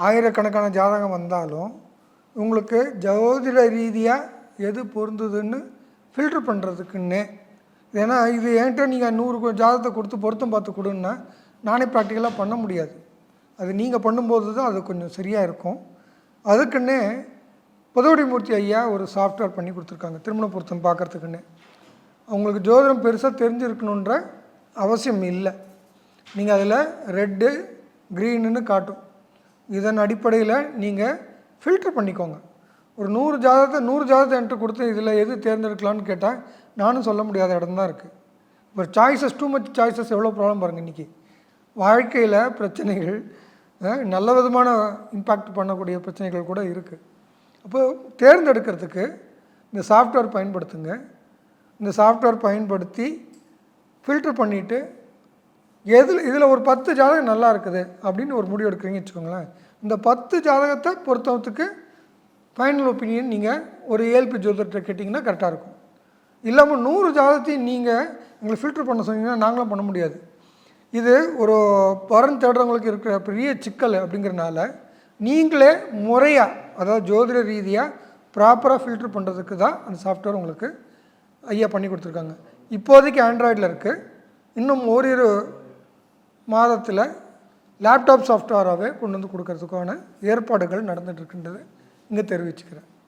ஆயிரக்கணக்கான ஜாதகம் வந்தாலும் உங்களுக்கு ஜோதிட ரீதியாக எது பொருந்துதுன்னு ஃபில்ட்ரு பண்ணுறதுக்குன்னே. ஏன்னா இது என்கிட்ட நீங்கள் 100 ஜாதகத்தை கொடுத்து பொருத்தம் பார்த்து கொடுன்னா நானே ப்ராக்டிக்கலாக பண்ண முடியாது. அது நீங்கள் பண்ணும்போது தான் அது கொஞ்சம் சரியாக இருக்கும். அதுக்குன்னே புதவடிமூர்த்தி ஐயா ஒரு சாஃப்ட்வேர் பண்ணி கொடுத்துருக்காங்க திருமண பொருத்தம் பார்க்குறதுக்குன்னு. அவங்களுக்கு ஜோதிடம் பெருசாக தெரிஞ்சிருக்கணுன்ற அவசியம் இல்லை. நீங்கள் அதில் ரெட்டு க்ரீனுன்னு காட்டும். இதன் அடிப்படையில் நீங்கள் ஃபில்ட்ரு பண்ணிக்கோங்க. ஒரு 100 ஜாதகத்தை என்கிட்ட கொடுத்து இதில் எது தேர்ந்தெடுக்கலான்னு கேட்டால் நானும் சொல்ல முடியாத இடம் தான் இருக்குது. இப்போ சாய்ஸஸ் டூ மச் சாய்ஸஸ் எவ்வளோ ப்ராப்ளம் பாருங்கள். இன்றைக்கி வாழ்க்கையில் பிரச்சனைகள் நல்ல விதமான இம்பேக்ட் பண்ணக்கூடிய பிரச்சனைகள் கூட இருக்குது. அப்போ தேர்ந்தெடுக்கிறதுக்கு இந்த சாஃப்ட்வேர் பயன்படுத்துங்க. இந்த சாஃப்ட்வேர் பயன்படுத்தி ஃபில்ட்ரு பண்ணிவிட்டு இதில் ஒரு 10 ஜாதகம் நல்லா இருக்குது அப்படின்னு ஒரு முடிவு எடுக்கிறீங்கன்னு வச்சுக்கோங்களேன். இந்த 10 ஜாதகத்தை பொறுத்தவத்துக்கு ஃபைனல் ஒப்பீனியன் நீங்கள் ஒரு ஏஎல்பி ஜோதிடத்தை கேட்டிங்கன்னா கரெக்டாக இருக்கும். இல்லாமல் 100 ஜாதகத்தையும் நீங்கள் எங்களை ஃபில்ட்ரு பண்ண சொன்னீங்கன்னா நாங்களும் பண்ண முடியாது. இது ஒரு வரன் தேடுறவங்களுக்கு இருக்கிற பெரிய சிக்கல் அப்படிங்கிறனால நீங்களே முறையாக, அதாவது ஜோதிட ரீதியாக ப்ராப்பராக ஃபில்ட்ரு பண்ணுறதுக்கு தான் அந்த சாஃப்ட்வேர் உங்களுக்கு ஐயா பண்ணி கொடுத்துருக்காங்க. இப்போதைக்கு ஆண்ட்ராய்டில் இருக்குது. இன்னும் ஓரிரு மாதத்தில் லேப்டாப் சாஃப்ட்வேராகவே கொண்டு வந்து கொடுக்கறதுக்கான ஏற்பாடுகள் நடந்துகிட்ருக்கின்றது இங்கே தெரிவிச்சுக்கிறேன்.